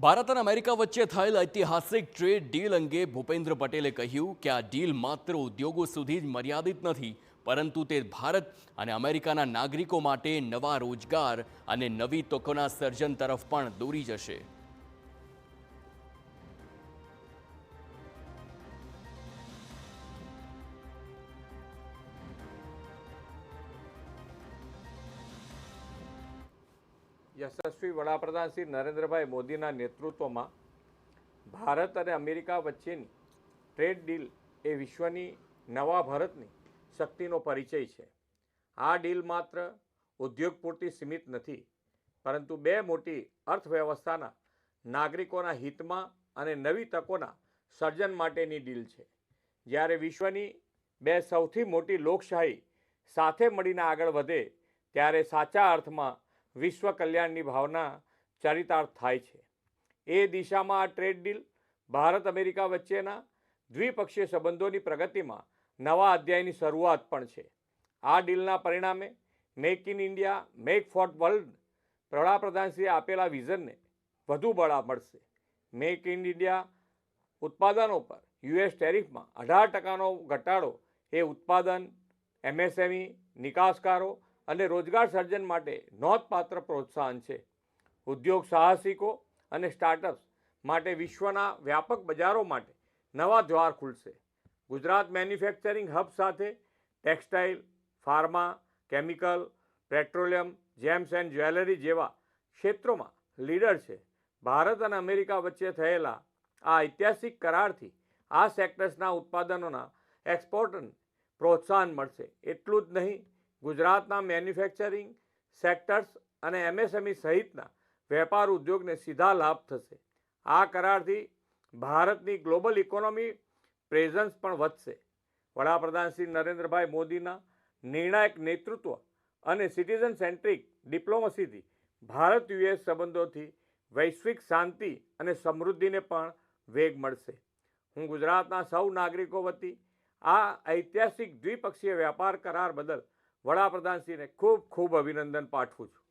ભારત અને અમેરિકા વચ્ચે થયેલ ઐતિહાસિક ટ્રેડ ડીલ અંગે ભૂપેન્દ્ર પટેલે કહ્યું કે આ ડીલ માત્ર ઉદ્યોગો સુધી જ મર્યાદિત નથી, પરંતુ તે ભારત અને અમેરિકાના નાગરિકો માટે નવા રોજગાર અને નવી તકોના સર્જન તરફ પણ દોરી જશે. યશસ્વી વડાપ્રધાન શ્રી નરેન્દ્રભાઈ મોદીના નેતૃત્વમાં ભારત અને અમેરિકા વચ્ચેની ટ્રેડ ડીલ એ વિશ્વની નવા ભારતની શક્તિનો પરિચય છે. આ ડીલ માત્ર ઉદ્યોગ પૂરતી સીમિત નથી, પરંતુ બે મોટી અર્થવ્યવસ્થાના નાગરિકોના હિતમાં અને નવી તકોના સર્જન માટેની ડીલ છે. જ્યારે વિશ્વની બે સૌથી મોટી લોકશાહી સાથે મળીને આગળ વધે ત્યારે સાચા અર્થમાં વિશ્વ કલ્યાણની ભાવના ચરિતાર્થ થાય છે. એ દિશામાં આ ટ્રેડ ડીલ ભારત અમેરિકા વચ્ચેના દ્વિપક્ષીય સંબંધોની પ્રગતિમાં નવા અધ્યાયની શરૂઆત પણ છે. આ ડીલના પરિણામે make in India, make for world વડાપ્રધાનશ્રીએ આપેલા વિઝનને વધુ બળ મળશે. મેક ઇન ઇન્ડિયા ઉત્પાદનો પર યુએસ ટેરિફમાં 18%નો ઘટાડો એ ઉત્પાદન, એમએસએમઈ, નિકાસકારો અને રોજગાર સર્જન માટે નોંધપાત્ર પ્રોત્સાહન છે. ઉદ્યોગ સાહસિકો અને સ્ટાર્ટઅપ્સ માટે વિશ્વના વ્યાપક બજારો માટે નવા દ્વાર ખુલશે. ગુજરાત મેન્યુફેક્ચરિંગ હબ સાથે textile, pharma, chemical, petroleum, gems and jewellery જેવા ક્ષેત્રોમાં લીડર છે. ભારત અને અમેરિકા વચ્ચે થયેલા આ ઐતિહાસિક કરારથી આ સેક્ટર્સના ઉત્પાદનોના એક્સપોર્ટને પ્રોત્સાહન મળશે. એટલું જ નહીં, ગુજરાતના મેન્યુફેક્ચરિંગ સેક્ટર્સ અને એમએસએમઈ સહિતના વેપાર ઉદ્યોગને સીધા લાભ થશે. આ કરારથી ભારતની ગ્લોબલ ઇકોનોમી પ્રેઝન્સ પણ વધશે. વડાપ્રધાન શ્રી નરેન્દ્રભાઈ મોદીના નિર્ણાયક નેતૃત્વ અને સિટીઝન સેન્ટ્રિક ડિપ્લોમસીથી ભારત યુએસ સંબંધોથી વૈશ્વિક શાંતિ અને સમૃદ્ધિને પણ વેગ મળશે. હું ગુજરાતના સૌ નાગરિકો વતી આ ઐતિહાસિક દ્વિપક્ષીય વ્યાપાર કરાર બદલ વડાપ્રધાનશ્રીને ખૂબ ખૂબ અભિનંદન પાઠવું છું.